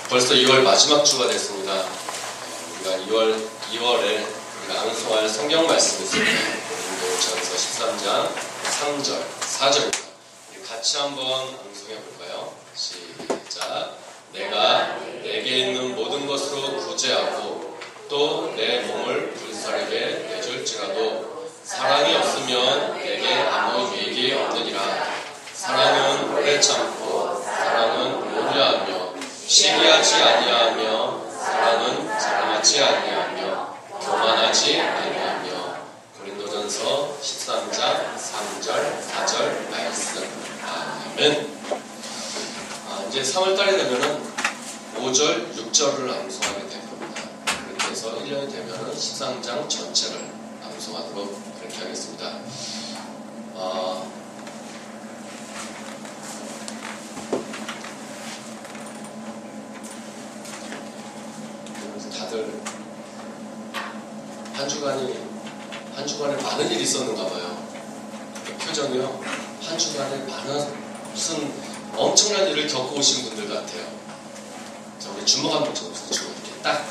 벌써 2월 마지막 주가 됐습니다. 우리가 2월에 우리가 암송할 성경 말씀이 있습니다. 고린도전서 13장 3절, 4절입니다. 우리 같이 한번 암송해 볼까요? 시작. 내가 내게 있는 모든 것으로 구제하고 또 내 몸을 불사르게 내줄지라도 사랑이 없으면 내게 아무 유익이 없느니라. 사랑은 오래 참고 사랑은 모르하며 시기하지 아니하며 사랑은 자랑하지 아니하며 교만하지 아니하며. 고린도전서 13장 3절 4절 말씀. 아멘. 이제 3월달이 되면은 5절 6절을 암송하게 될 겁니다. 그렇게 해서 1년이 되면은 13장 전체를 암송하도록 그렇게 하겠습니다. 다들 한 주간에 많은 일이 있었는가 봐요. 표정이요. 한 주간에 무슨 엄청난 일을 겪어오신 분들 같아요. 자, 우리 주먹 한번 쳐보세요. 주먹 이렇게 딱.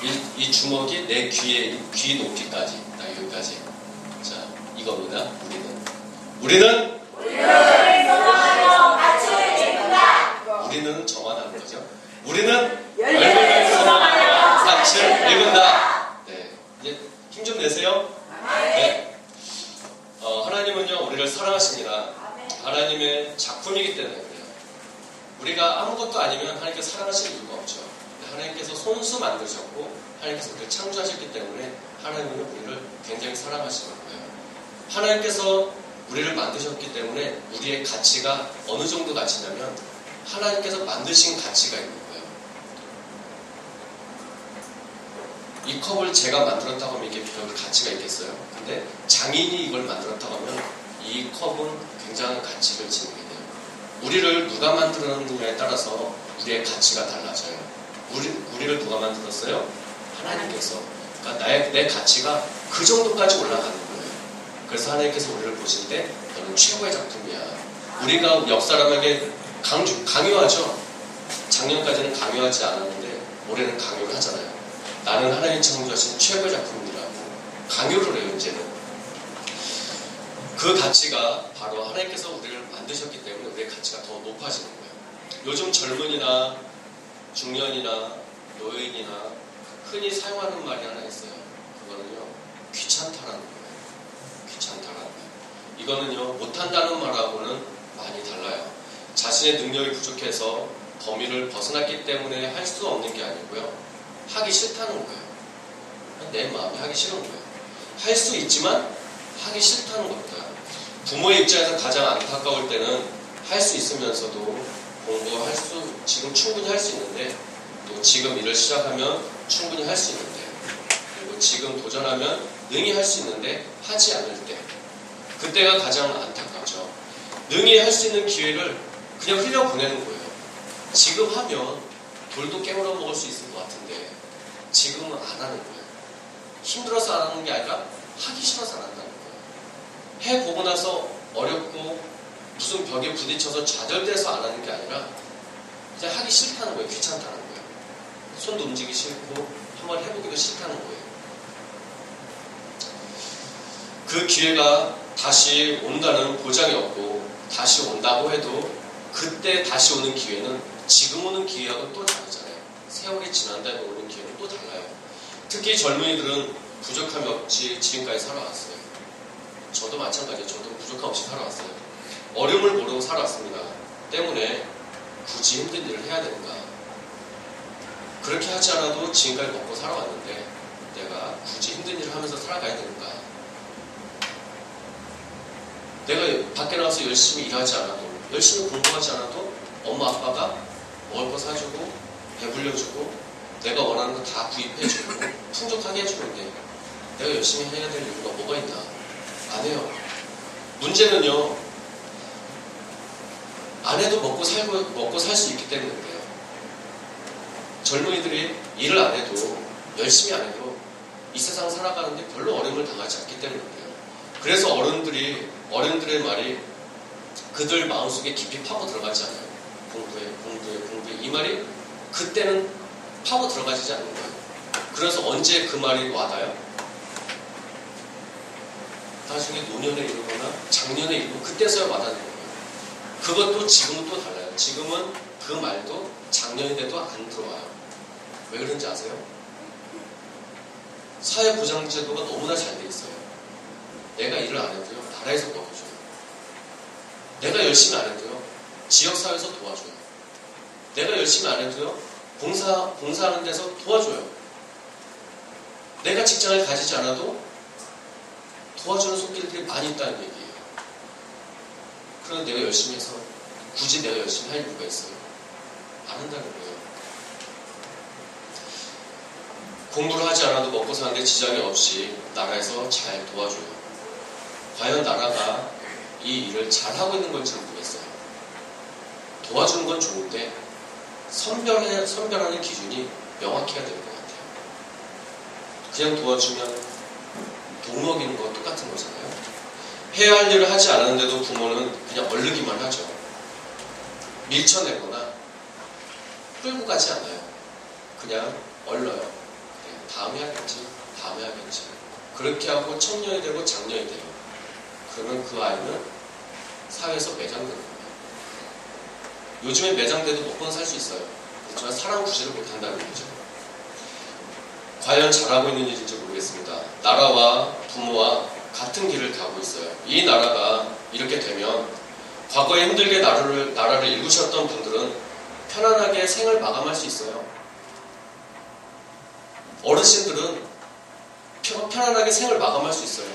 네. 이 주먹이 내 귀 높이까지, 딱 여기까지. 자, 이겁니다. 우리는 우리는 정화하는 거죠. 우리는 열매를 소망하여 삭을 읽은다. 네, 이제 힘 좀 내세요. 네. 하나님은요 우리를 사랑하십니다. 하나님의 작품이기 때문에 그래요. 우리가 아무것도 아니면 하나님께서 사랑하실 이유가 없죠. 하나님께서 손수 만드셨고 하나님께서 우리를 창조하셨기 때문에 하나님은 우리를 굉장히 사랑하시는 거예요. 하나님께서 우리를 만드셨기 때문에 우리의 가치가 어느 정도 가치냐면 하나님께서 만드신 가치가 있는 거예요. 이 컵을 제가 만들었다고 하면 이게 별 가치가 있겠어요? 근데 장인이 이걸 만들었다고 하면 이 컵은 굉장한 가치를 지니게 돼요. 우리를 누가 만들었느냐에 따라서 우리의 가치가 달라져요. 우리를 누가 만들었어요? 하나님께서. 그러니까 내 가치가 그 정도까지 올라가는 거예요. 그래서 하나님께서 우리를 보실 때 너는 최고의 작품이야. 우리가 옆 사람에게 강요하죠. 작년까지는 강요하지 않았는데 올해는 강요를 하잖아요. 나는 하나님 창조하신 최고의 작품이라고 강요를 해요. 이제는 그 가치가 바로 하나님께서 우리를 만드셨기 때문에 우리의 가치가 더 높아지는 거예요. 요즘 젊은이나 중년이나 노인이나 흔히 사용하는 말이 하나 있어요. 그거는요 귀찮다라는 거예요. 귀찮다라는 거예요. 이거는요 못한다는 말하고는 많이 달라요. 자신의 능력이 부족해서 범위를 벗어났기 때문에 할 수 없는 게 아니고요. 하기 싫다는 거예요. 내 마음이 하기 싫은 거예요. 할 수 있지만 하기 싫다는 겁니다. 부모의 입장에서 가장 안타까울 때는 할 수 있으면서도 지금 충분히 할 수 있는데 또 지금 일을 시작하면 충분히 할 수 있는데 그리고 지금 도전하면 능히 할 수 있는데 하지 않을 때 그때가 가장 안타깝죠. 능히 할 수 있는 기회를 그냥 흘려보내는 거예요. 지금 하면 돌도 깨물어 먹을 수 있을 것 같은데 지금은 안 하는 거예요. 힘들어서 안 하는 게 아니라 하기 싫어서 안 한다는 거예요. 해보고 나서 어렵고 무슨 벽에 부딪혀서 좌절돼서 안 하는 게 아니라 이제 하기 싫다는 거예요. 귀찮다는 거예요. 손도 움직이기 싫고 한번 해보기도 싫다는 거예요. 그 기회가 다시 온다는 보장이 없고 다시 온다고 해도 그때 다시 오는 기회는 지금 오는 기회하고는 또 다르잖아요. 세월이 지난 다음에 오는 기회는 또 달라요. 특히 젊은이들은 부족함이 없이 지금까지 살아왔어요. 저도 마찬가지예요. 저도 부족함 없이 살아왔어요. 어려움을 모르고 살아왔습니다. 때문에 굳이 힘든 일을 해야 되는가? 그렇게 하지 않아도 지금까지 먹고 살아왔는데 내가 굳이 힘든 일을 하면서 살아가야 되는가? 내가 밖에 나가서 열심히 일하지 않아도 열심히 공부하지 않아도 엄마 아빠가 먹을 거 사주고 배불려주고 내가 원하는 거 다 구입해주고 풍족하게 해주는데 내가 열심히 해야 될 이유가 뭐가 있나? 안 해요. 문제는요 안 해도 먹고 살 수 있기 때문에 그래요. 젊은이들이 일을 안 해도 열심히 안 해도 이 세상 살아가는데 별로 어려움을 당하지 않기 때문에 그래요. 그래서 어른들의 말이 그들 마음속에 깊이 파고 들어가지 않아요. 공부해 이 말이 그때는 파고 들어가지지 않는 거예요. 그래서 언제 그 말이 와닿아요? 나중에 노년에 이르거나 작년에 이르고 그때서야 와닿는 거예요. 그것도 지금은 또 달라요. 지금은 그 말도 작년이 돼도 안 들어와요. 왜 그런지 아세요? 사회보장제도가 너무나 잘 돼 있어요. 내가 일을 안 해도요, 나라에서 도와줘요. 내가 열심히 안 해도요, 지역사회에서 도와줘요. 내가 열심히 안 해도요, 봉사하는 데서 도와줘요. 내가 직장을 가지지 않아도 도와주는 손길들이 많이 있다는 얘기예요. 그런데 내가 열심히 해서 굳이 내가 열심히 할 이유가 있어요? 안 한다는 거예요. 공부를 하지 않아도 먹고 사는데 지장이 없이 나라에서 잘 도와줘요. 과연 나라가 이 일을 잘하고 있는 건지 모르겠어요. 도와주는 건 좋은데 선별하는 기준이 명확해야 될 것 같아요. 그냥 도와주면 돈 먹이는 거 똑같은 거잖아요. 해야 할 일을 하지 않았는데도 부모는 그냥 얼르기만 하죠. 밀쳐내거나 끌고 가지 않아요. 그냥 얼러요. 다음에 하겠지, 다음에 하겠지. 그렇게 하고 청년이 되고 장년이 돼요. 그러면 그 아이는 사회에서 매장되는 거예요. 요즘에 매장돼도 먹고는 살 수 있어요. 그렇지만 사람 구실을 못한다는 거죠. 과연 잘하고 있는 일인지 모르겠습니다. 나라와 부모와 같은 길을 가고 있어요. 이 나라가 이렇게 되면 과거에 힘들게 나라를 일구셨던 분들은 편안하게 생을 마감할 수 있어요. 어르신들은 편안하게 생을 마감할 수 있어요.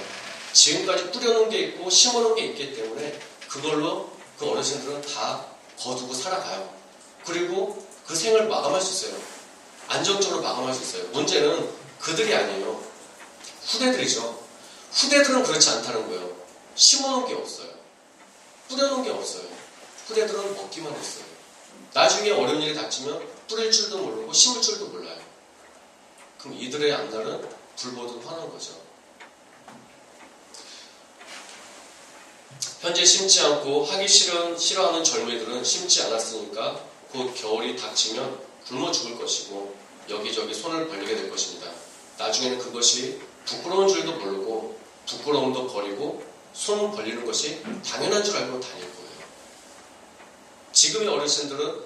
지금까지 뿌려놓은 게 있고 심어놓은 게 있기 때문에 그걸로 그 어르신들은 다 거두고 살아가요. 그리고 그 생을 마감할 수 있어요. 안정적으로 마감할 수 있어요. 문제는 그들이 아니에요. 후대들이죠. 후대들은 그렇지 않다는 거예요. 심어놓은 게 없어요. 뿌려놓은 게 없어요. 후대들은 먹기만 했어요. 나중에 어려운 일이 닥치면 뿌릴 줄도 모르고 심을 줄도 몰라요. 그럼 이들의 앞날은 불보듯 훤한 거죠. 현재 심지 않고 하기 싫어하는 젊은이들은 심지 않았으니까 곧 겨울이 닥치면 굶어 죽을 것이고 여기저기 손을 벌리게 될 것입니다. 나중에는 그것이 부끄러운 줄도 모르고 부끄러움도 버리고 손 벌리는 것이 당연한 줄 알고 다닐 거예요. 지금의 어르신들은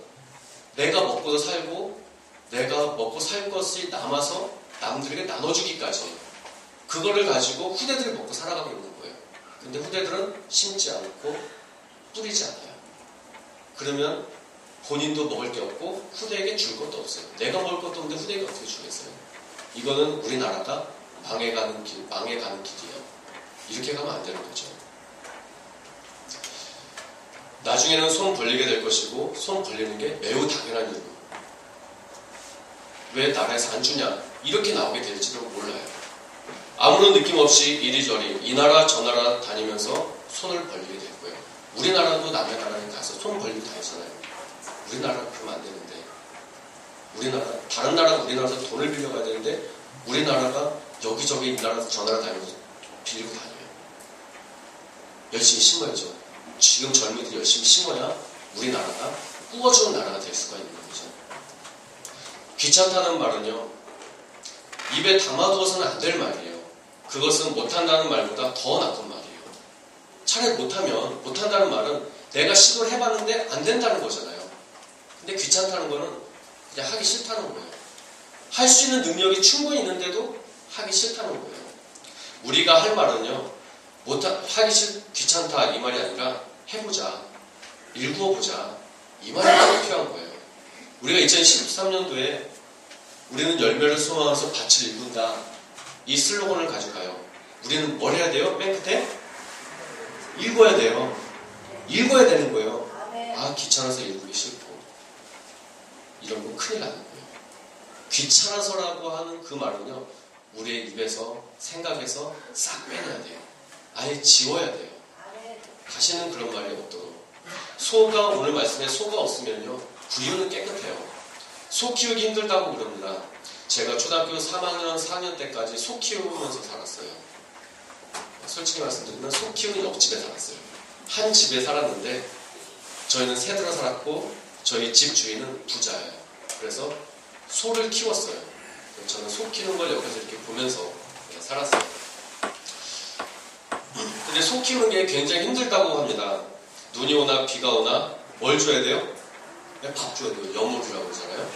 내가 먹고 살고 내가 먹고 살 것이 남아서 남들에게 나눠주기까지 그거를 가지고 후대들이 먹고 살아가고 있는 거예요. 근데 후대들은 심지 않고 뿌리지 않아요. 그러면 본인도 먹을 게 없고 후대에게 줄 것도 없어요. 내가 먹을 것도 없는데 후대에게 어떻게 주겠어요? 이거는 우리나라가 망해가는 길이에요. 이렇게 가면 안 되는 거죠. 나중에는 손 벌리게 될 것이고 손 벌리는 게 매우 당연한 일이고 왜 나라에서 안 주냐 이렇게 나오게 될지도 몰라요. 아무런 느낌 없이 이리저리 이 나라 저 나라 다니면서 손을 벌리게 될 거예요. 우리나라도 남의 나라에 가서 손 벌리고 다니잖아요. 우리나라 그러면 안 되는데 다른 나라가 우리나라에서 돈을 빌려가야 되는데 우리나라가 여기저기 이 나라 저 나라 다니면서 빌리고 다녀요. 열심히 심어야죠. 지금 젊은이들이 열심히 심어야 우리나라가 꾸어주는 나라가 될 수가 있는 거죠. 귀찮다는 말은요, 입에 담아두어서는 안 될 말이에요. 그것은 못한다는 말보다 더 나쁜 말이에요. 차라리 못한다는 말은 내가 시도를 해봤는데 안 된다는 거잖아요. 근데 귀찮다는 거는 그냥 하기 싫다는 거예요. 할 수 있는 능력이 충분히 있는데도 하기 싫다는 거예요. 우리가 할 말은요, 귀찮다 이 말이 아니라 해보자, 일구어보자 이 말이 필요한 거예요. 우리가 2013년도에 우리는 열매를 소망해서 밭을 일군다 이 슬로건을 가져가요. 우리는 뭘 해야 돼요? 맨 끝에? 읽어야 돼요. 읽어야 되는 거예요. 아 귀찮아서 읽기 싫고 이런 거 큰일 나는 거예요. 귀찮아서라고 하는 그 말은요 우리의 입에서 생각에서 싹 빼내야 돼요. 아예 지워야 돼요. 다시는 그런 말이 없도록. 소가 오늘 말씀에 소가 없으면요 부유는 깨끗해요. 소 키우기 힘들다고 그럽니다. 제가 초등학교 3학년, 4학년 때까지 소 키우면서 살았어요. 솔직히 말씀드리면 소 키우는 옆집에 살았어요. 한 집에 살았는데 저희는 새들어 살았고 저희 집 주인은 부자예요. 그래서 소를 키웠어요. 저는 소 키우는 걸 옆에서 이렇게 보면서 살았어요. 근데 소 키우는 게 굉장히 힘들다고 합니다. 눈이 오나 비가 오나 뭘 줘야 돼요? 그냥 밥 줘야 돼요. 여물이라고 그러잖아요.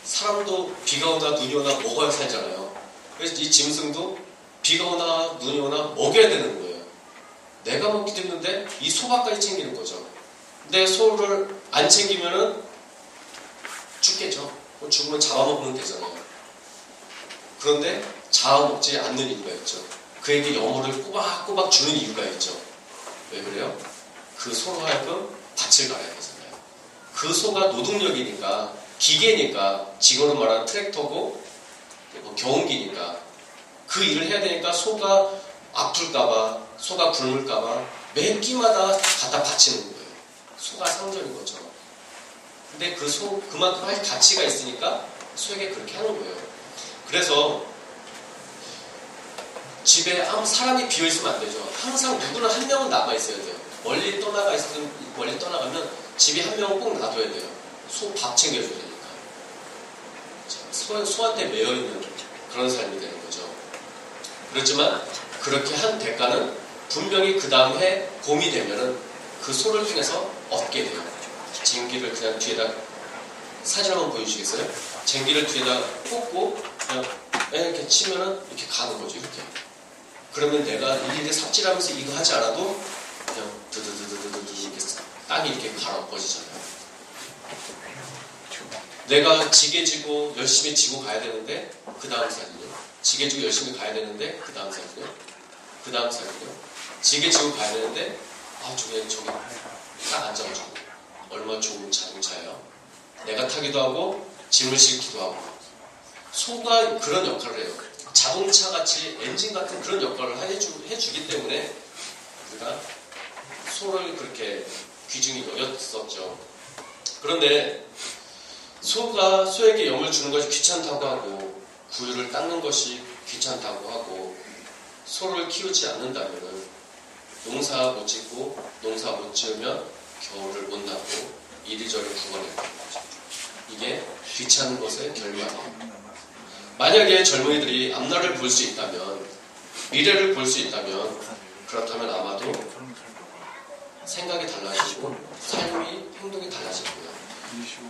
사람도 비가 오나 눈이 오나 먹어야 살잖아요. 그래서 이 짐승도 비가 오나 눈이 오나 먹여야 되는 거예요. 내가 먹기도 힘든데 이 소밖까지 챙기는 거죠. 근데 소를 안 챙기면은 죽겠죠. 죽으면 잡아먹으면 되잖아요. 그런데 잡아먹지 않는 이유가 있죠. 그에게 여물을 꼬박꼬박 주는 이유가 있죠. 왜 그래요? 그 소로 하여금 밭을 갈아야 되잖아요. 그 소가 노동력이니까, 기계니까, 지금으로 말하는 트랙터고 경운기니까 그 일을 해야 되니까 소가 아플까봐, 소가 굶을까봐 매 끼마다 갖다 바치는 거예요. 소가 상전인 것처럼. 근데 그 소, 그만큼 할 가치가 있으니까 소에게 그렇게 하는 거예요. 그래서 집에 아무 사람이 비어있으면 안 되죠. 항상 누구나 한 명은 남아있어야 돼요. 멀리 떠나가면 집에 한 명은 꼭 놔둬야 돼요. 소 밥 챙겨줘야 되니까. 소한테 매여있는 그런 삶이 되는 거죠. 그렇지만 그렇게 한 대가는 분명히 그 다음 해 봄이 되면은 그 소를 통해서 얻게 돼요. 쟁기를 그냥 뒤에다 사진 한번 보여주시겠어요? 쟁기를 뒤에다 꽂고 그냥 이렇게 치면은 이렇게 가는 거죠. 이렇게. 그러면 내가 일일이 삽질하면서 이거 하지 않아도 그냥 드드드드드드 이렇게 땅이 이렇게 갈아엎어지잖아요. 내가 지게 지고 열심히 지고 가야 되는데 그 다음 사진이요. 지게 지고 열심히 가야 되는데 그 다음 사진이요. 그 다음 사진이요. 지게 지고 가야 되는데 저기 딱 앉아가지고 얼마나 좋은 자동차예요. 내가 타기도 하고 짐을 싣기도 하고. 소가 그런 역할을 해요. 자동차같이 엔진 같은 그런 역할을 해주기 때문에 우리가 소를 그렇게 귀중히 여겼었죠. 그런데 소가 소에게 영을 주는 것이 귀찮다고 하고 구유를 닦는 것이 귀찮다고 하고 소를 키우지 않는다면 농사 못 짓고 농사 못 지으면 겨울을 못 나고 이리저리 구걸해야 되는 거죠. 이게 귀찮은 것의 결과예요. 만약에 젊은이들이 앞날을 볼 수 있다면, 미래를 볼 수 있다면, 그렇다면 아마도 생각이 달라지고 삶이, 행동이 달라질 거예요.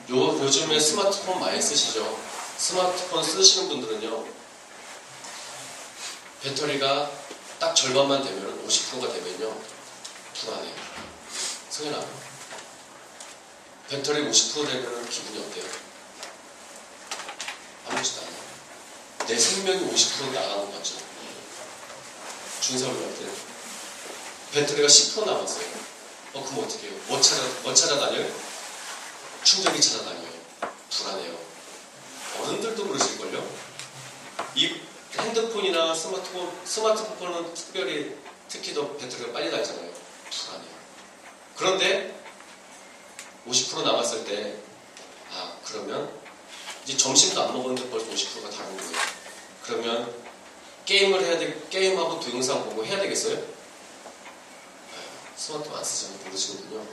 요즘에 스마트폰 많이 쓰시죠? 스마트폰 쓰시는 분들은요, 배터리가 딱 절반만 되면, 50%가 되면요, 불안해요. 승현아, 배터리 50% 되면 기분이 어때요? 아무렇지도 않아요. 내 생명이 50% 나가는 것 같죠? 준섭이 어때요? 배터리가 10% 남았어요. 그럼 어떻게 해요? 뭐 찾아다녀요? 충전기 찾아다녀요. 불안해요. 어른들도 그러실걸요? 이 핸드폰이나 스마트폰은 특히 더 배터리가 빨리 닳잖아요. 불안해요. 그런데 50% 남았을 때, 그러면 이제 점심도 안 먹었는데 벌써 50%가 다른 거예요. 그러면 게임하고 동영상 보고 해야 되겠어요? 스마트폰 안 쓰시면 모르시거든요.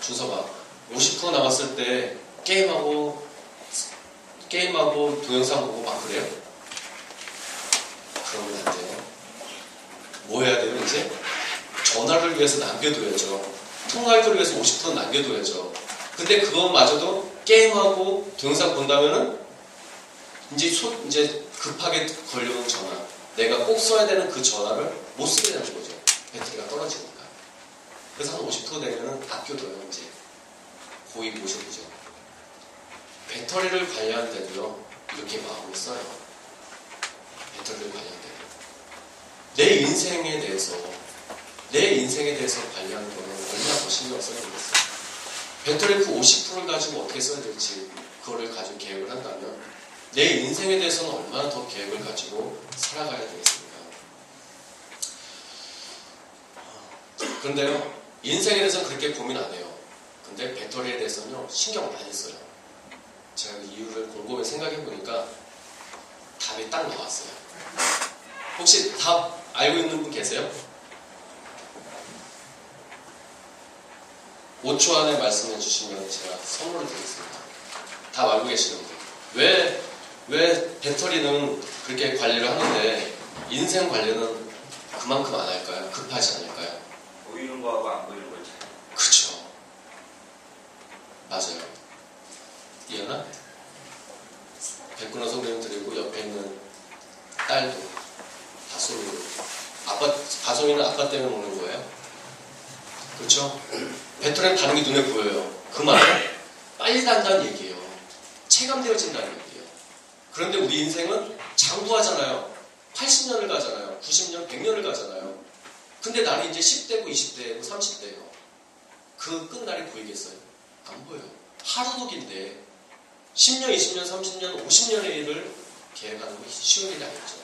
준서봐, 50% 남았을 때 게임하고 동영상 보고 막 그래요? 그러면 안 돼요. 뭐 해야 돼요, 이제? 전화를 위해서 남겨둬야죠. 통화할 걸 위해서 50% 남겨둬야죠. 근데 그것마저도 게임하고 동영상 본다면은 이제 급하게 걸려온 전화, 내가 꼭 써야 되는 그 전화를 못 쓰게 되는 거죠. 배터리가 떨어지니까. 그래서 한 50% 되면은 아껴둬요. 이제 고이 모셔보죠. 배터리를 관리하는 데도요, 이렇게 마음을 써요. 배터리를 관리하는 데도. 내 인생에 대해서 관리하는 거는 얼마나 더 신경 써야 되겠어요. 배터리 그 50%를 가지고 어떻게 써야 될지 그거를 가지고 계획을 한다면 내 인생에 대해서는 얼마나 더 계획을 가지고 살아가야 되겠습니까? 그런데요, 인생에 대해서는 그렇게 고민 안 해요. 근데 배터리에 대해서는요, 신경 많이 써요. 제가 그 이유를 곰곰이 생각해 보니까 답이 딱 나왔어요. 혹시 답 알고 있는 분 계세요? 5초 안에 말씀해 주시면 제가 선물을 드리겠습니다. 다 알고 계시는 분. 왜 배터리는 그렇게 관리를 하는데 인생 관리는 그만큼 안 할까요? 급하지 않을까요? 보이는 거하고 안 보이는 거 차이. 그쵸. 맞아요. 이해나? 백근호 선배님 드리고 옆에 있는 딸도 다솜이로. 다솜이는 아빠 때문에 먹는 거예요. 그렇죠? 배터리는 반응이 눈에 보여요. 그 말은 빨리 단다는 얘기예요. 체감되어진다는 얘기예요. 그런데 우리 인생은 장구하잖아요. 80년을 가잖아요. 90년, 100년을 가잖아요. 근데 날이 이제 10대고 20대고 30대예요. 그 끝날이 보이겠어요? 안 보여요. 하루도 긴데 10년, 20년, 30년, 50년의 일을 계획하는 것이 쉬운 일이 아니죠.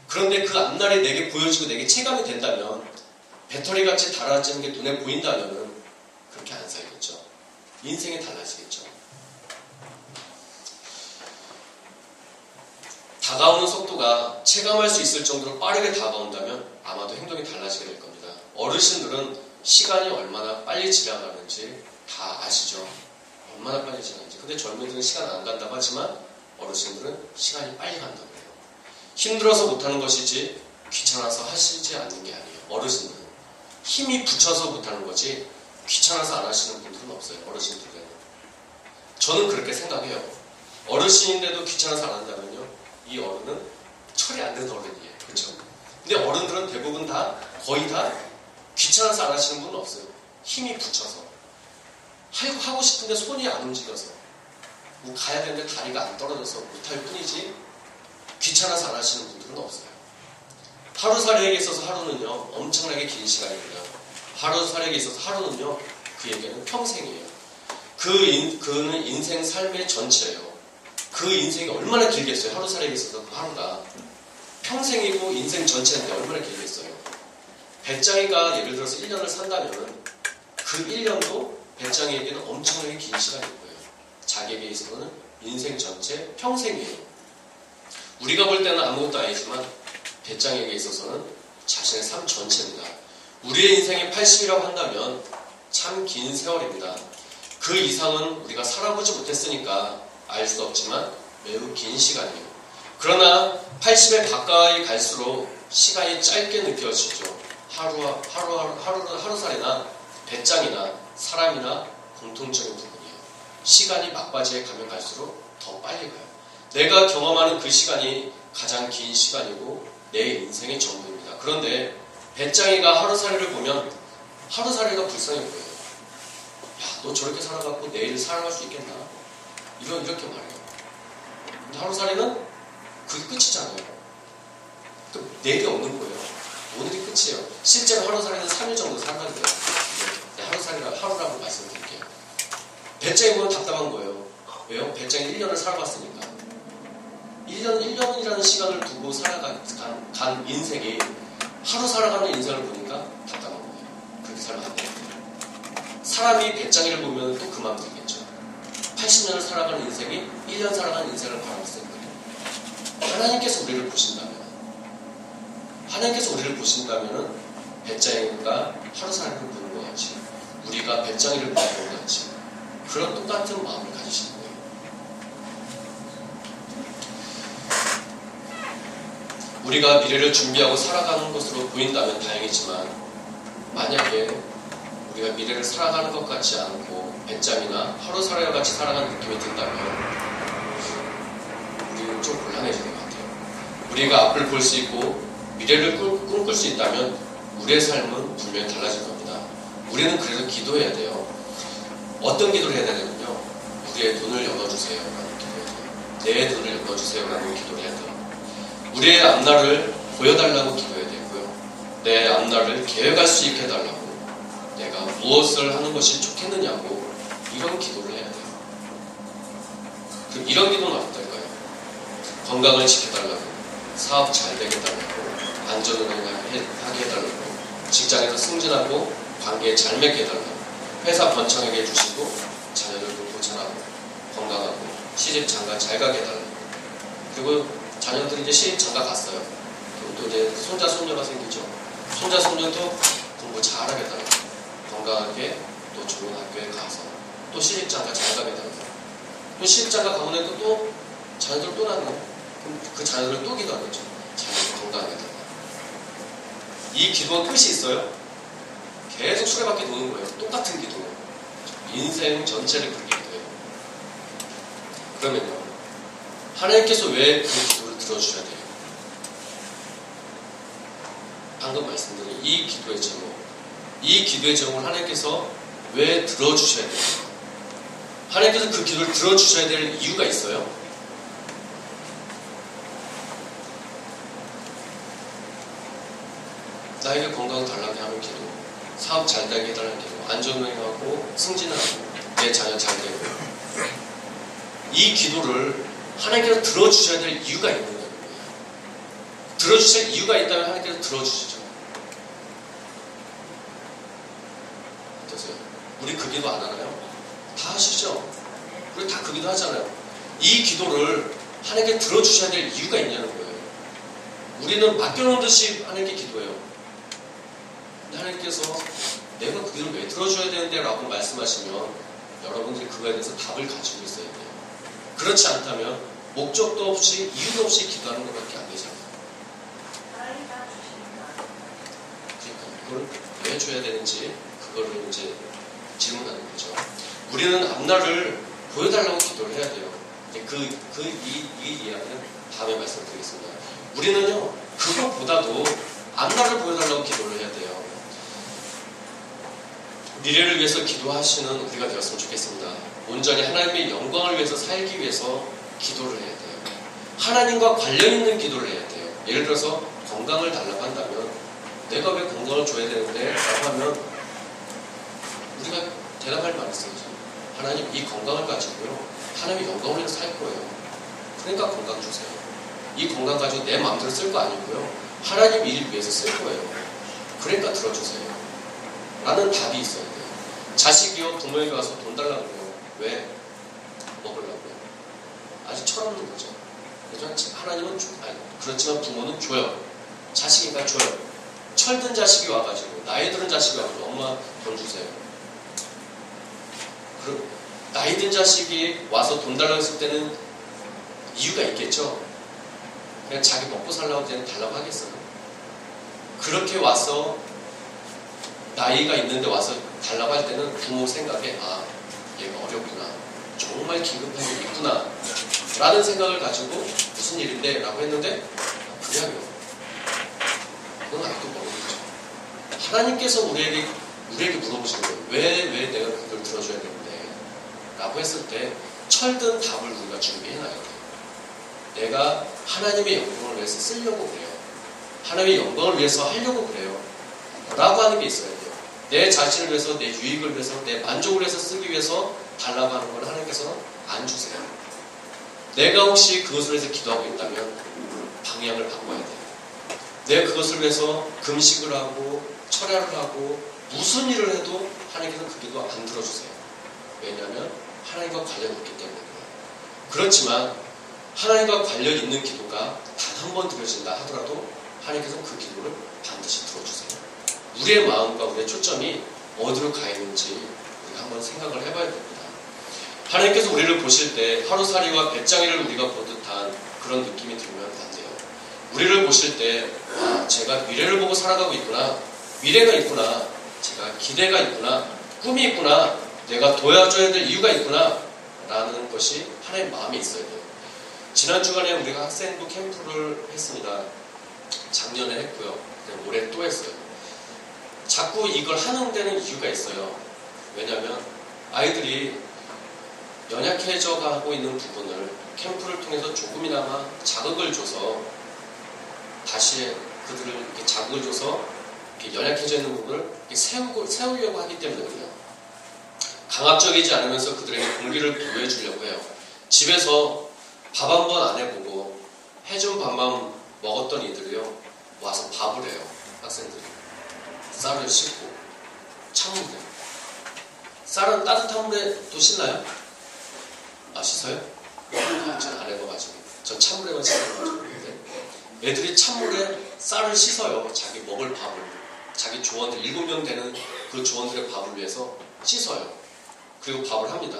그런데 그 앞날이 내게 보여지고 내게 체감이 된다면 배터리같이 달아지는 게 눈에 보인다면 그렇게 안 살겠죠. 인생이 달라지겠죠. 다가오는 속도가 체감할 수 있을 정도로 빠르게 다가온다면 아마도 행동이 달라지게 될 겁니다. 어르신들은 시간이 얼마나 빨리 지나가는지 다 아시죠? 얼마나 빨리 지나가는지. 근데 젊은이들은 시간 안 간다고 하지만 어르신들은 시간이 빨리 간다고 해요. 힘들어서 못하는 것이지 귀찮아서 하시지 않는 게 아니에요. 어르신들은 힘이 붙여서 못하는 거지 귀찮아서 안 하시는 분들은 없어요. 어르신들은. 저는 그렇게 생각해요. 어르신인데도 귀찮아서 안 한다면요, 이 어른은 철이 안 든 어른이에요. 그렇죠? 근데 어른들은 대부분 거의 다 귀찮아서 안 하시는 분은 없어요. 힘이 붙여서 하고 싶은데 손이 안 움직여서 뭐 가야 되는데 다리가 안 떨어져서 못할 뿐이지 귀찮아서 안 하시는 분들은 없어요. 하루살이에게 있어서 하루는요 엄청나게 긴 시간입니다. 하루살이에게 있어서 하루는요 그에게는 평생이에요. 그는 인생 삶의 전체예요. 그 인생이 얼마나 길겠어요. 하루살이에게 있어서 그 하루가 평생이고 인생 전체인데 얼마나 길겠어요. 배짱이가 예를 들어서 1년을 산다면 그 1년도 배짱이에게는 엄청나게 긴 시간일 거예요. 자기에게 있어서는 인생 전체 평생이에요. 우리가 볼 때는 아무것도 아니지만 배짱이에게 있어서는 자신의 삶 전체입니다. 우리의 인생이 80이라고 한다면 참 긴 세월입니다. 그 이상은 우리가 살아보지 못했으니까 알 수 없지만 매우 긴 시간이에요. 그러나 80에 가까이 갈수록 시간이 짧게 느껴지죠. 하루살이나 배짱이나 사람이나 공통적인 부분이에요. 시간이 막바지에 가면 갈수록 더 빨리 가요. 내가 경험하는 그 시간이 가장 긴 시간이고 내 인생의 전부입니다. 그런데 배짱이가 하루살이를 보면 하루살이가 불쌍해 보여요. 야, 너 저렇게 살아갖고 내일 살아갈 수 있겠나? 이렇게 말해요. 근데 하루살이는 그게 끝이잖아요. 내일이 없는 거예요. 오늘이 끝이에요. 실제로 하루살이는 3일 정도 산다는데요. 하루라고 말씀드릴게요. 배짱이 보면 답답한 거예요. 왜요? 배짱이 1년을 살아봤으니까. 1년이라는 시간을 두고 살아간 인생이 하루 살아가는 인생을 보니까 답답한 거예요. 그렇게 살면 안 돼요. 사람이 배짱이를 보면 또 그 마음 들겠죠. 80년을 살아가는 인생이 1년 살아가는 인생을 바라봤을 거예요. 하나님께서 우리를 보신다면 배짱이가 하루살이를 보는 것 같이 우리가 배짱이를 보는 것 같이 그런 똑같은 마음을 가지시는 거예요. 우리가 미래를 준비하고 살아가는 것으로 보인다면 다행이지만 만약에 우리가 미래를 살아가는 것 같지 않고 배짱이나 하루살이와 같이 살아가는 느낌이 든다면 우리는 좀 곤란해지는 것 같아요. 우리가 앞을 볼 수 있고 미래를 꿈꿀 수 있다면 우리의 삶은 분명히 달라질 겁니다. 우리는 그래서 기도해야 돼요. 어떤 기도를 해야 되냐면요, 우리의 눈을 열어주세요 라는 기도해야 돼요. 내 눈을 열어주세요 라는 기도를 해야 돼요. 우리의 앞날을 보여달라고 기도해야 되고요, 내 앞날을 계획할 수 있게 해달라고, 내가 무엇을 하는 것이 좋겠느냐고 이런 기도를 해야 돼요. 그럼 이런 기도는 어떨까요? 건강을 지켜달라고, 사업 잘 되게 해달라고, 안전을 하게 해달라고, 직장에서 승진하고 관계 잘 맺게 해달라고, 회사 번창하게 해주시고 자녀들도 고찰하고 건강하고 시집 장가 잘 가게 해달라고, 그리고 자녀들이 이제 시집 장가 갔어요. 그리고 또 이제 손자 손녀가 생기죠. 손자 손녀도 공부 잘하게 해달라고, 건강하게 또 좋은 학교에 가서 또 시집장가 잘 가게 되고 또 시집장가 가고 나니까 또 자녀들 또 낳는 그럼 그 자녀들을 또 기도하겠죠. 자녀들 건강하게 되고 이 기도가 끝이 있어요? 계속 수레바퀴 도는 거예요. 똑같은 기도. 인생 전체를 그렇게 기도해요. 그러면요. 하나님께서 왜 그 기도를 들어주셔야 돼요? 방금 말씀드린 이 기도의 제목. 이 기도의 제목을 하나님께서 왜 들어주셔야 돼요? 하나님께서 그 기도를 들어주셔야 될 이유가 있어요. 나에게 건강 달라게 하는 기도, 사업 잘 되게 해달라는 기도, 안전운행하고 승진하고 내 자녀 잘 되고 이 기도를 하나님께서 들어주셔야 될 이유가 있는 거예요. 들어주실 이유가 있다면 하나님께서 들어주시죠. 어떠세요? 우리 그 기도 안 하나요? 다 하시죠? 우리 다 그 기도 하잖아요. 이 기도를 하나님께 들어주셔야 될 이유가 있냐는 거예요. 우리는 맡겨놓은 듯이 하나님께 기도해요. 하나님께서 내가 그 기도를 왜 들어줘야 되는데 라고 말씀하시면 여러분들이 그거에 대해서 답을 가지고 있어야 돼요. 그렇지 않다면 목적도 없이 이유도 없이 기도하는 것밖에 안 되잖아요. 그러니까 이걸 왜 줘야 되는지 그거를 이제 질문하는 거죠. 우리는 앞날을 보여달라고 기도를 해야 돼요. 이 이야기는 다음에 말씀드리겠습니다. 우리는요 그것보다도 앞날을 보여달라고 기도를 해야 돼요. 미래를 위해서 기도하시는 우리가 되었으면 좋겠습니다. 온전히 하나님의 영광을 위해서 살기 위해서 기도를 해야 돼요. 하나님과 관련 있는 기도를 해야 돼요. 예를 들어서 건강을 달라고 한다면 내가 왜 건강을 줘야 되는데? 라고 하면 우리가 대답할 말이 있어요. 하나님 이 건강을 가지고요. 하나님의 영광을 위해서 살 거예요. 그러니까 건강 주세요. 이 건강 가지고 내 마음대로 쓸 거 아니고요. 하나님 일 위해서 쓸 거예요. 그러니까 들어주세요. 라는 답이 있어야 돼요. 자식이요 부모에게 와서 돈 달라고 해요. 왜? 먹으려고요. 아직 철없는 거죠. 하나님은 그렇지만 부모는 줘요. 자식이니까 줘요. 철든 자식이 와가지고 나이 들은 자식이 와가지고 엄마 돈 주세요. 나이 든 자식이 와서 돈 달라고 했을 때는 이유가 있겠죠. 그냥 자기 먹고 살라고 때는 달라고 하겠어요. 그렇게 와서 나이가 있는데 와서 달라고 할 때는 부모 생각에 아 얘가 어렵구나 정말 긴급한 일이 있구나 라는 생각을 가지고 무슨 일인데 라고 했는데 그냥요. 그건 아직도 모르겠죠. 하나님께서 우리에게 물어보시는 거예요. 왜 내가 그걸 들어줘야 되는데 라고 했을 때 철든 답을 우리가 준비해놔야 돼요. 내가 하나님의 영광을 위해서 쓰려고 그래요. 하나님의 영광을 위해서 하려고 그래요. 라고 하는 게 있어야 돼요. 내 자신을 위해서, 내 유익을 위해서, 내 만족을 위해서 쓰기 위해서 달라고 하는 건 하나님께서는 안 주세요. 내가 혹시 그것을 위해서 기도하고 있다면 방향을 바꿔야 돼요. 내가 그것을 위해서 금식을 하고 철야를 하고 무슨 일을 해도 하나님께서는 그 기도 안 들어주세요. 왜냐하면 하나님과 관련이 있기 때문에 그렇지만 하나님과 관련 있는 기도가 단 한 번 드려진다 하더라도 하나님께서는 그 기도를 반드시 들어주세요. 우리의 마음과 우리의 초점이 어디로 가 있는지 우리가 한번 생각을 해봐야 됩니다. 하나님께서 우리를 보실 때 하루살이와 배짱이를 우리가 보듯한 그런 느낌이 들면 안 돼요. 우리를 보실 때 아, 제가 미래를 보고 살아가고 있구나. 미래가 있구나. 제가 기대가 있구나. 꿈이 있구나. 내가 도와줘야 될 이유가 있구나. 라는 것이 하나님의 마음에 있어야 돼요. 지난 주간에 우리가 학생부 캠프를 했습니다. 작년에 했고요. 올해 또 했어요. 자꾸 이걸 하는 데는 이유가 있어요. 왜냐하면 아이들이 연약해져 가고 있는 부분을 캠프를 통해서 조금이나마 자극을 줘서 다시 그들을 이렇게 자극을 줘서 이렇게 연약해져 있는 부분을 세우려고 하기 때문이거든요. 강압적이지 않으면서 그들에게 공기를 부여해 주려고 해요. 집에서 밥 한 번 안 해보고 해준 밥만 먹었던 이들이요 와서 밥을 해요. 학생들이 쌀을 씻고 찬물에 쌀은 따뜻한 물에 또 씻나요? 아 씻어요? 전 안 해봐가지고 전 찬물에만 씻어가지고 애들이 찬물에 쌀을 씻어요. 자기 먹을 밥을 자기 조원들 7명 되는 그 조원들의 밥을 위해서 씻어요. 그리고 밥을 합니다.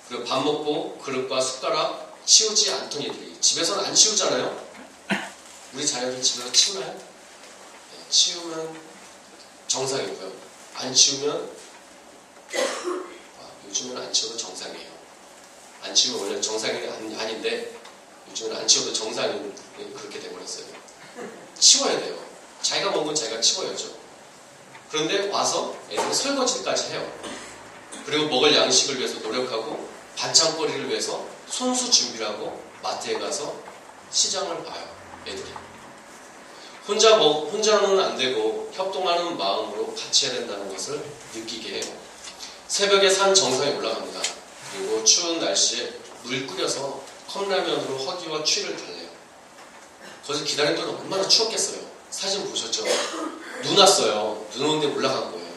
그리고 밥 먹고 그릇과 숟가락 치우지 않던 애들이 집에서는 안 치우잖아요. 우리 자녀들 집에서 치우나요? 네, 치우면 정상이고요. 안 치우면 요즘은 안 치워도 정상이에요. 안 치우면 원래 정상이 아닌데 요즘은 안 치워도 정상이 그렇게 돼버렸어요. 치워야 돼요. 자기가 먹은 건 자기가 치워야죠. 그런데 와서 애들은 설거지까지 해요. 그리고 먹을 양식을 위해서 노력하고 반찬거리를 위해서 손수 준비를 하고 마트에 가서 시장을 봐요. 애들이. 혼자는 안 되고 협동하는 마음으로 같이 해야 된다는 것을 느끼게 해요. 새벽에 산 정상에 올라갑니다. 그리고 추운 날씨에 물 끓여서 컵라면으로 허기와 추위를 달래요. 거기서 기다린 동안 얼마나 추웠겠어요. 사진 보셨죠? 눈 왔어요. 눈 오는데 올라간 거예요.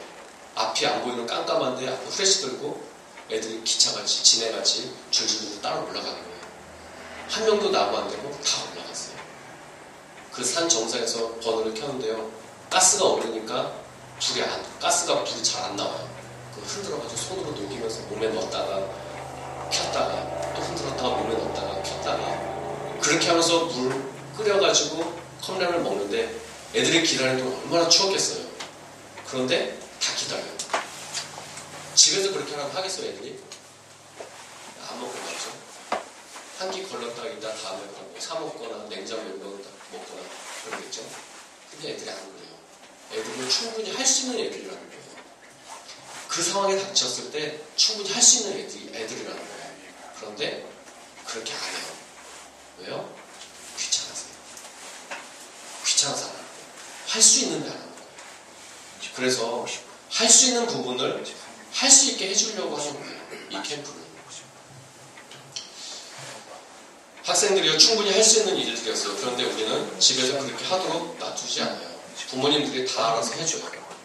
앞이 안 보이는 깜깜한데 앞에 후레쉬 들고 애들이 기차같이 지네같이 줄줄줄 따라 올라가는 거예요. 한 명도 나고 안 되고 다 올라갔어요. 그 산 정상에서 버너를 켰는데요. 가스가 오르니까 가스가 불이 잘 안 나와요. 그 흔들어가지고 손으로 녹이면서 몸에 넣었다가 켰다가 또 흔들었다가 몸에 넣었다가 켰다가 그렇게 하면서 물 끓여가지고 컵라면을 먹는데 애들이 기다리는 동안 얼마나 추웠겠어요. 그런데 다 기다려요. 집에서 그렇게 하겠어요, 애들이? 안 먹고 말죠. 한 끼 걸렀다가 이따 다음에 가고 사 먹거나 냉장고에 먹거나 그러겠죠. 근데 애들이 안 그래요. 애들은 충분히 할 수 있는 애들이라는 거예요. 그 상황에 닥쳤을 때 충분히 할 수 있는 애들이라는 거예요. 그런데 그렇게 안 해요. 왜요? 귀찮아서요. 귀찮아서 안 하는 거예요. 할 수 있는데 안 하는 거예요. 그래서 할 수 있는 부분을 할 수 있게 해주려고 하는 거예요. 이 캠프는. 학생들이요 충분히 할 수 있는 일들이었어요. 그런데 우리는 집에서 그렇게 하도록 놔두지 않아요. 부모님들이 다 알아서 해줘요.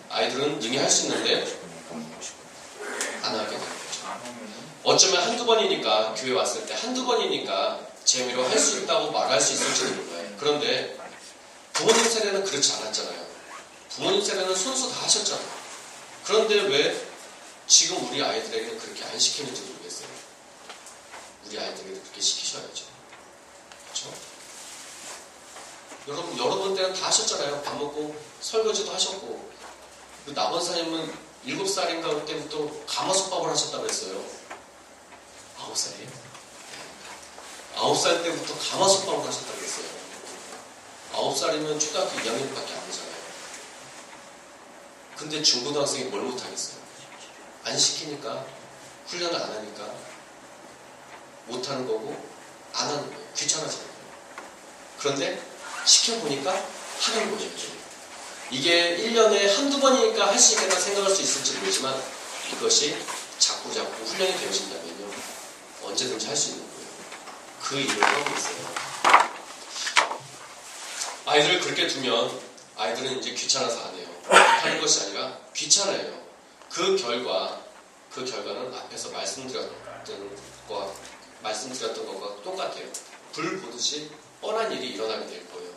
아이들은 능히 할 수 있는데 안 하게 되는 거죠. 어쩌면 한두 번이니까 교회 왔을 때 한두 번이니까 재미로 할 수 있다고 말할 수 있을지도 몰라요. 그런데 부모님 세대는 그렇지 않았잖아요. 부모님 세대는 손수 다 하셨잖아요. 그런데 왜 지금 우리 아이들에게는 그렇게 안 시키는지 모르겠어요. 우리 아이들에게도 그렇게 시키셔야죠. 그렇죠? 여러분 때는 다 하셨잖아요. 밥 먹고 설거지도 하셨고. 그 나원사님은 7살인가 그때부터 가마솥밥을 하셨다고 했어요. 9살이에요? 9살 때부터 가마솥밥을 하셨다고 했어요. 9살이면 초등학교 2학년밖에 안 되잖아요. 근데 중고등학생이 뭘 못하겠어요? 안 시키니까, 훈련을 안 하니까 못하는 거고 안 하는 거예요. 귀찮아지는 거예요. 그런데 시켜보니까 하는 거죠. 이게 1년에 한두 번이니까 할 수 있겠다 생각할 수 있을지 모르지만 이것이 자꾸 훈련이 되어진다면요. 언제든지 할 수 있는 거예요. 그 일을 하고 있어요. 아이들을 그렇게 두면 아이들은 이제 귀찮아서 안 해요. 하는 것이 아니라 귀찮아요. 그 결과는 앞에서 말씀드렸던 것과 똑같아요. 불 보듯이 뻔한 일이 일어나게 될 거예요.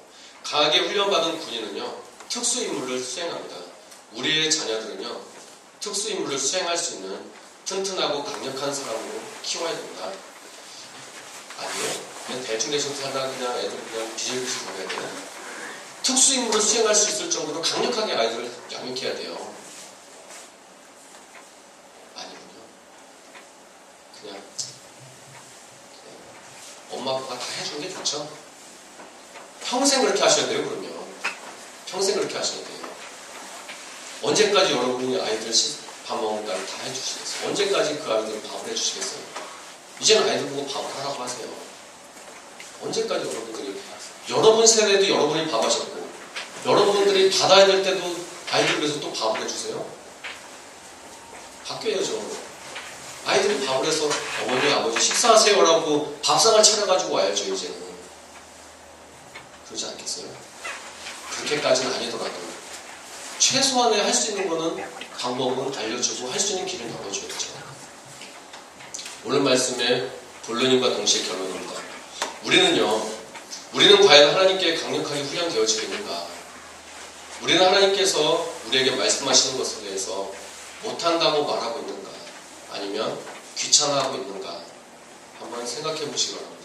강하게 훈련받은 군인은요, 특수임무를 수행합니다. 우리의 자녀들은요, 특수임무를 수행할 수 있는 튼튼하고 강력한 사람으로 키워야 된다. 아니요? 그냥 대충 살다 그냥 애들 그냥 비실비실 보내야 돼요. 특수임무를 수행할 수 있을 정도로 강력하게 아이들을 양육해야 돼요. 아니군요. 그냥 엄마 아빠가 다 해주는 게 좋죠. 평생 그렇게 하셔야 돼요. 그러면 평생 그렇게 하셔야 돼요. 언제까지 여러분이 아이들 밥 먹는 걸 다 해주시겠어요? 언제까지 그 아이들 밥을 해주시겠어요? 이제는 아이들 보고 밥을 하라고 하세요. 언제까지 여러분 세대도 여러분이 밥 하셨고 여러분들이 받아야 될 때도 아이들 위해서 또 밥을 해주세요? 바뀌어야죠. 아이들이 밥을 해서 어머니 아버지 식사하세요라고 밥상을 차려가지고 와야죠. 이제는. 그러지 않겠어요? 그렇게까지는 아니더라도 최소한의 할 수 있는 거는 방법은 알려주고 할 수 있는 길을 열어줘야죠. 오늘 말씀의 본론님과 동시에 결론입니다. 우리는 과연 하나님께 강력하게 훈련되어지겠는가? 우리는 하나님께서 우리에게 말씀하시는 것에 대해서 못한다고 말하고 있는가, 아니면 귀찮아하고 있는가 한번 생각해 보시기 바랍니다.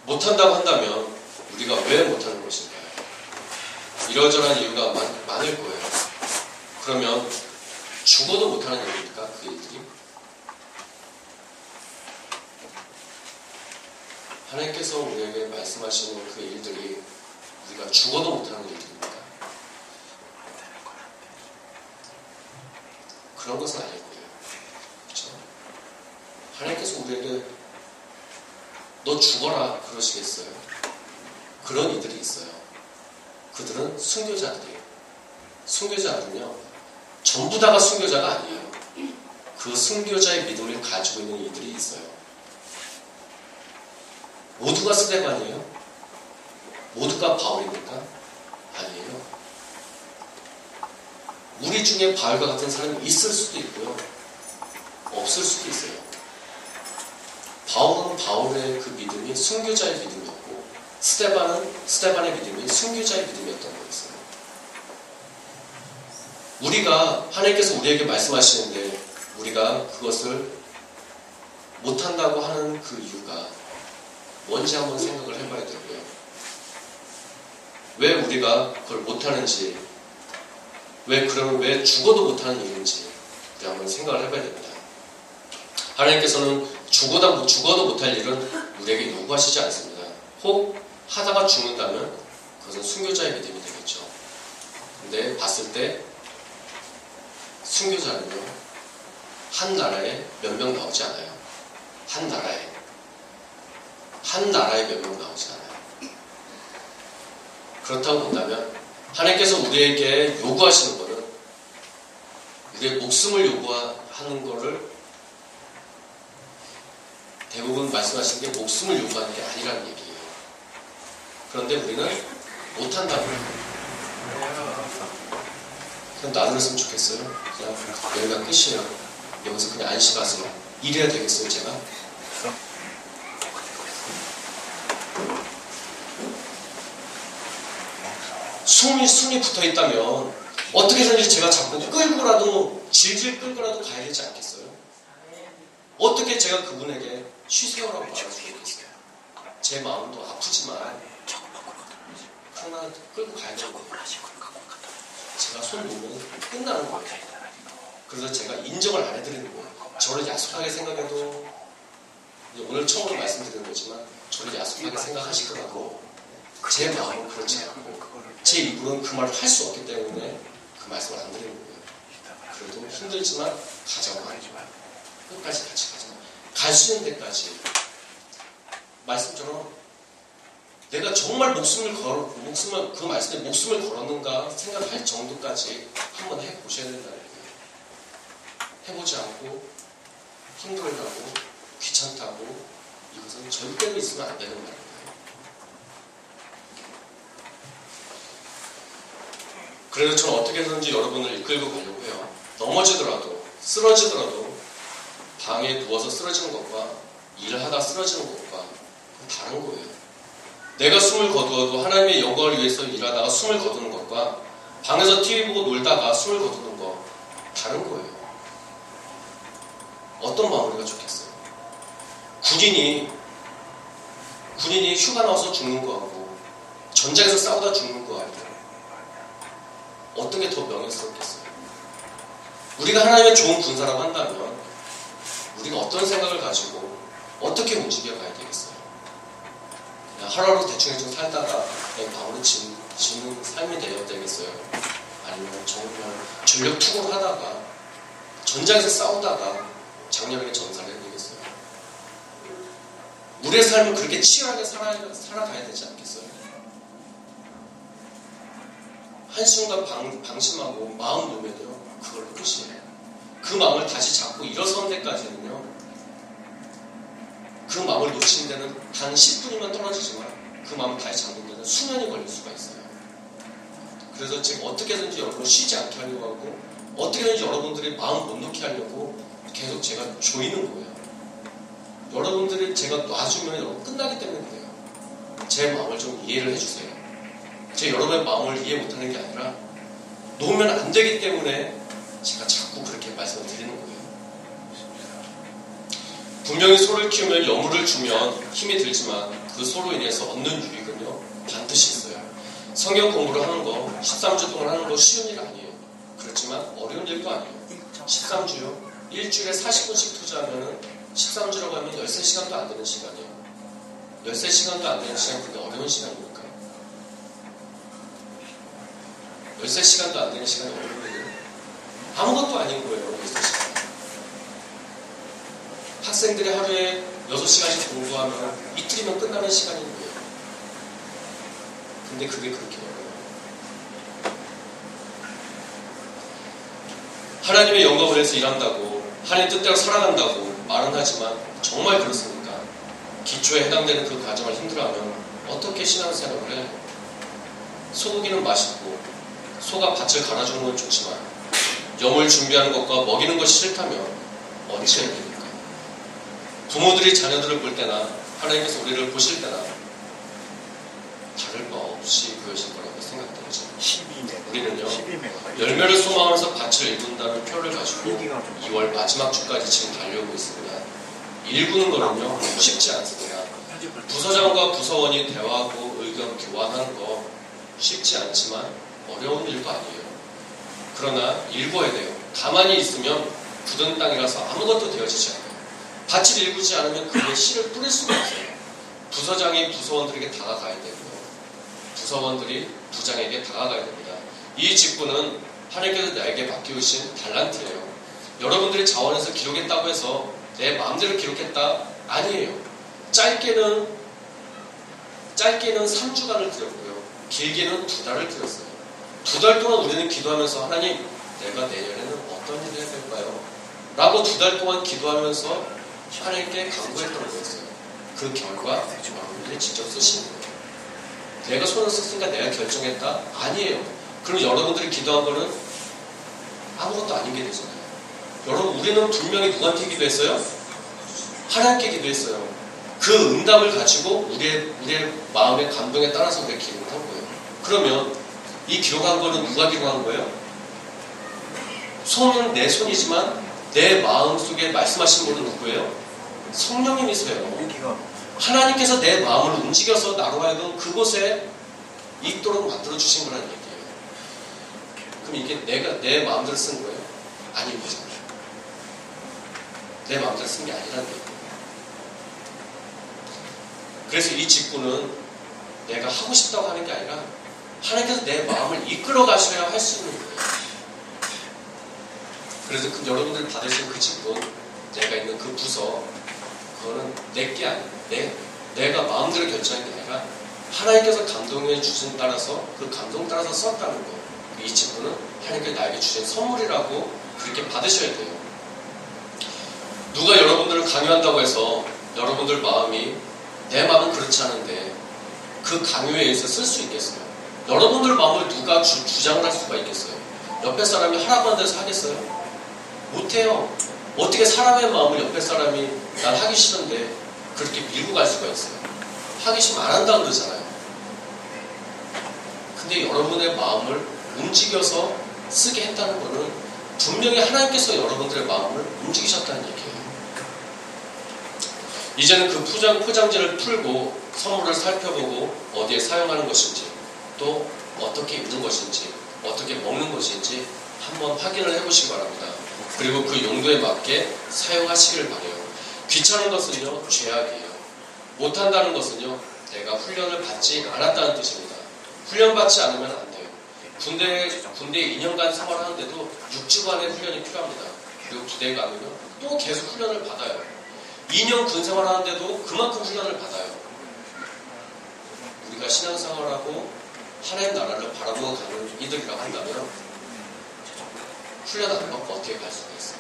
못한다고 한다면 우리가 왜 못하는 것일까요? 이러저러한 이유가 많을 거예요. 그러면 죽어도 못하는 일입니까? 그 일들이? 하나님께서 우리에게 말씀하시는 그 일들이 우리가 죽어도 못하는 일들입니까? 그런 것은 아닐 거예요. 그렇죠? 하나님께서 우리에게 너 죽어라 그러시겠어요? 그런 이들이 있어요. 그들은 순교자들이에요. 순교자들은요, 전부 다가 순교자가 아니에요. 그 순교자의 믿음을 가지고 있는 이들이 있어요. 모두가 스데반이에요? 모두가 바울입니까? 아니에요. 우리 중에 바울과 같은 사람이 있을 수도 있고요, 없을 수도 있어요. 바울은 바울의 그 믿음이 순교자의 믿음이었고, 스데반은 스데반의 믿음이 순교자의 믿음이었던 거였어요. 우리가 하나님께서 우리에게 말씀하시는데 우리가 그것을 못한다고 하는 그 이유가 뭔지 한번 생각을 해봐야 되고요. 왜 우리가 그걸 못하는지, 왜 죽어도 못하는 이유인지 우리 한번 생각을 해봐야 됩니다. 하나님께서는 죽어도 못할 일은 우리에게 요구하시지 않습니다. 혹 하다가 죽는다면 그것은 순교자의 믿음이 되겠죠. 근데 봤을 때 순교자는요, 한 나라에 몇 명 나오지 않아요. 한 나라에 몇 명 나오지 않아요. 그렇다고 본다면 하나님께서 우리에게 요구하시는 것은 우리의 목숨을 요구하는 것을 대부분 말씀하시는 게 목숨을 요구하는 게 아니라는 얘기예요. 그런데 우리는 못한다고 해요. 그럼 놔두었으면 좋겠어요. 그냥 여기가 끝이에요. 여기서 그냥 안심하세요. 이래야 되겠어요, 제가? 숨이 붙어 있다면 어떻게든지 제가 자꾸 끌고라도 질질 끌고라도 가야 되지 않겠어요? 어떻게 제가 그분에게 쉬세요라고 말할 수 있겠어요? 제 마음도 아프지만 그러나 끌고 가야 되는 거예요. 제가 손 놓으면 끝나는 거예요. 그래서 제가 인정을 안 해드리는 거예요. 저를 야속하게 생각해도, 오늘 처음으로 말씀드리는 거지만 저를 야속하게 생각하시더라도 제 마음은 그렇지 않고 제 입으로는 그 말을 할 수 없기 때문에 그 말씀을 안 드리는 거예요. 그래도 힘들지만 가자고 하지만 끝까지 같이 가자. 갈 수 있는 데까지. 말씀처럼 내가 정말 그 말씀에 목숨을 걸었는가 생각할 정도까지 한번 해보셔야 된다는 거예요. 해보지 않고 힘들다고 귀찮다고 이것은 절대로 있으면 안 되는 말이에요. 그래서 저는 어떻게 해서든지 여러분을 이끌고 가려고 해요. 넘어지더라도 쓰러지더라도 방에 누워서 쓰러지는 것과 일을 하다 쓰러지는 것과 다른 거예요. 내가 숨을 거두어도 하나님의 영광을 위해서 일하다가 숨을 거두는 것과 방에서 TV 보고 놀다가 숨을 거두는 거 다른 거예요. 어떤 마무리가 좋겠어요? 군인이 휴가 나와서 죽는 거하고 전장에서 싸우다 죽는 거하고 어떤 게 더 명예스럽겠어요? 우리가 하나님의 좋은 군사라고 한다면 우리가 어떤 생각을 가지고 어떻게 움직여 가야 되겠어요? 그냥 하루하루 대충 살다가 그냥 방으로 지는 삶이 되어야 되겠어요? 아니면 정말 전력 투구를 하다가 전장에서 싸우다가 장렬하게 전사를 해야 되겠어요? 우리의 삶은 그렇게 치열하게 살아가야 되지 않겠어요? 한순간 방심하고 마음 놓으면요, 그걸로 끝이에요. 그 마음을 다시 잡고 일어서는 데까지는요, 그 마음을 놓치는 데는 단 10분이면 떨어지지만 그 마음을 다시 잡는 데는 수년이 걸릴 수가 있어요. 그래서 제가 어떻게든지 여러분을 쉬지 않게 하려고 하고 어떻게든지 여러분들이 마음 못 놓게 하려고 계속 제가 조이는 거예요. 여러분들이 제가 놔주면 여러분 끝나기 때문에 그래요. 제 마음을 좀 이해를 해주세요. 제가 여러분의 마음을 이해 못하는 게 아니라 놓으면 안 되기 때문에 분명히 소를 키우면 여물을 주면 힘이 들지만 그 소로 인해서 얻는 유익은요 반드시 있어요. 성경 공부를 하는 거 13주 동안 하는 거 쉬운 일 아니에요. 그렇지만 어려운 일도 아니에요. 13주요? 일주일에 40분씩 투자하면 13주라고 하면 13시간도 안 되는 시간이에요. 13시간도 안 되는 시간, 근데 어려운 시간입니까? 13시간도 안 되는 시간이 어려운 일이에요? 아무것도 아닌 거예요. 13시간. 학생들이 하루에 6시간씩 공부하면 이틀이면 끝나는 시간인 거예요. 근데 그게 그렇게 어려워요. 하나님의 영광을 위해서 일한다고, 하나님 뜻대로 살아간다고 말은 하지만 정말 그렇습니까? 기초에 해당되는 그 과정을 힘들어하면 어떻게 신앙생활을 해요? 소고기는 맛있고 소가 밭을 갈아주는 건 좋지만 염을 준비하는 것과 먹이는 것이 싫다면 어찌해야 됩니까? 부모들이 자녀들을 볼 때나 하나님께서 우리를 보실 때나 다를 바 없이 보여질 거라고 생각되죠. 우리는요, 열매를 소망하면서 밭을 일군다는 표를 가지고 2월 마지막 주까지 지금 달려오고 있습니다. 일구는 거는요, 쉽지 않습니다. 부서장과 부서원이 대화하고 의견 교환하는 거 쉽지 않지만 어려운 일도 아니에요. 그러나 일궈야 돼요. 가만히 있으면 굳은 땅이라서 아무것도 되어지지 않아요. 밭을 일구지 않으면 그에 씨를 뿌릴 수가 없어요. 부서장이 부서원들에게 다가가야 되고요. 부서원들이 부장에게 다가가야 됩니다. 이 직분은 하나님께서 나에게 맡기우신 달란트예요. 여러분들이 자원해서 기록했다고 해서 내 마음대로 기록했다? 아니에요. 짧게는 3주간을 드렸고요. 길게는 2달을 드렸어요. 2달 동안 우리는 기도하면서 하나님, 내가 내년에는 어떤 일을 해야 될까요? 라고 2달 동안 기도하면서 하나님께 간구했던 거였어요. 그 결과 여러분들이 직접 쓰시는 거예요. 내가 손을 썼으니까 내가 결정했다? 아니에요. 그럼 여러분들이 기도한 거는 아무것도 아닌 게 되잖아요. 여러분, 우리는 분명히 누구한테 기도했어요? 하나님께 기도했어요. 그 응답을 가지고 우리의 마음의 감동에 따라서 우리가 기록을 한 거예요. 그러면 이 기록한 거는 누가 기록한 거예요? 손은 내 손이지만 내 마음 속에 말씀하신 분은 누구예요? 성령님이세요. 하나님께서 내 마음을 움직여서 나로 하여금 그곳에 있도록 만들어 주신 거라는 얘기예요. 그럼 이게 내가 내 마음대로 쓴 거예요? 아닌 거잖아요. 내 마음대로 쓴 게 아니라는 얘기예요. 그래서 이 직분은 내가 하고 싶다고 하는 게 아니라 하나님께서 내 마음을 이끌어 가셔야 할 수 있는 거예요. 그래서 여러분들이 받으신 그 직분, 내가 있는 그 부서, 그거는 내게 아니에요. 내가 마음대로 결정한 게 아니라 하나님께서 감동해 주신 따라서 그 감동 따라서 썼다는 거. 이 직분은 하나님께서 나에게 주신 선물이라고 그렇게 받으셔야 돼요. 누가 여러분들을 강요한다고 해서 여러분들 마음이 내 마음은 그렇지 않은데 그 강요에 의해서 쓸 수 있겠어요? 여러분들 마음을 누가 주장을 할 수가 있겠어요? 옆에 사람이 하라고 한 데서 하겠어요? 못해요. 어떻게 사람의 마음을 옆에 사람이 난 하기 싫은데 그렇게 밀고 갈 수가 있어요? 하기 싫으면 안 한다 그러잖아요. 근데 여러분의 마음을 움직여서 쓰게 했다는 것은 분명히 하나님께서 여러분들의 마음을 움직이셨다는 얘기예요. 이제는 그 포장지를 풀고 선물을 살펴보고 어디에 사용하는 것인지 또 어떻게 입는 것인지 어떻게 먹는 것인지 한번 확인을 해보시기 바랍니다. 그리고 그 용도에 맞게 사용하시기를 바라요. 귀찮은 것은요 죄악이에요. 못한다는 것은요 내가 훈련을 받지 않았다는 뜻입니다. 훈련받지 않으면 안 돼요. 군대 2년간 생활하는데도 6주간의 훈련이 필요합니다. 그리고 부대에 가면요 또 계속 훈련을 받아요. 2년 군 생활하는데도 그만큼 훈련을 받아요. 우리가 신앙생활하고 하나님 나라를 바라보고 가는 이들이라고 한다면 훈련 안 받고 어떻게 갈 수가 있어요?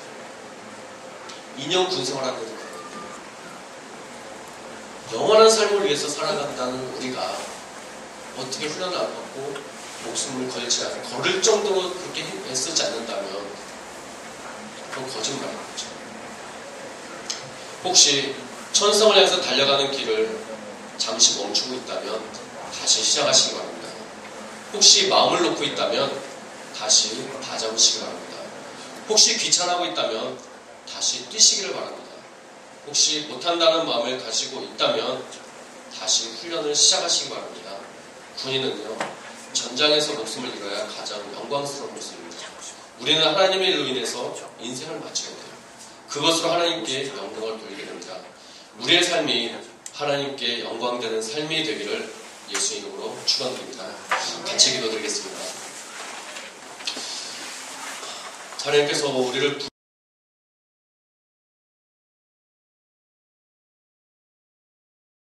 2년 군 생활하는데도 그렇거든요. 영원한 삶을 위해서 살아간다는 우리가 어떻게 훈련을 안 받고 목숨을 걸을 정도로 그렇게 애쓰지 않는다면 그건 거짓말인 거죠. 혹시 천성을 향해서 달려가는 길을 잠시 멈추고 있다면 다시 시작하시기 바랍니다. 혹시 마음을 놓고 있다면 다시 다잡으시기 바랍니다. 혹시 귀찮아하고 있다면 다시 뛰시기를 바랍니다. 혹시 못한다는 마음을 가지고 있다면 다시 훈련을 시작하시기 바랍니다. 군인은요, 전장에서 목숨을 잃어야 가장 영광스러운 모습입니다. 우리는 하나님의 일로 인해서 인생을 마치게 돼요. 그것으로 하나님께 영광을 돌리게 됩니다. 우리의 삶이 하나님께 영광되는 삶이 되기를 예수 이름으로 축원드립니다. 같이 기도드리겠습니다. 하나님께서 우리를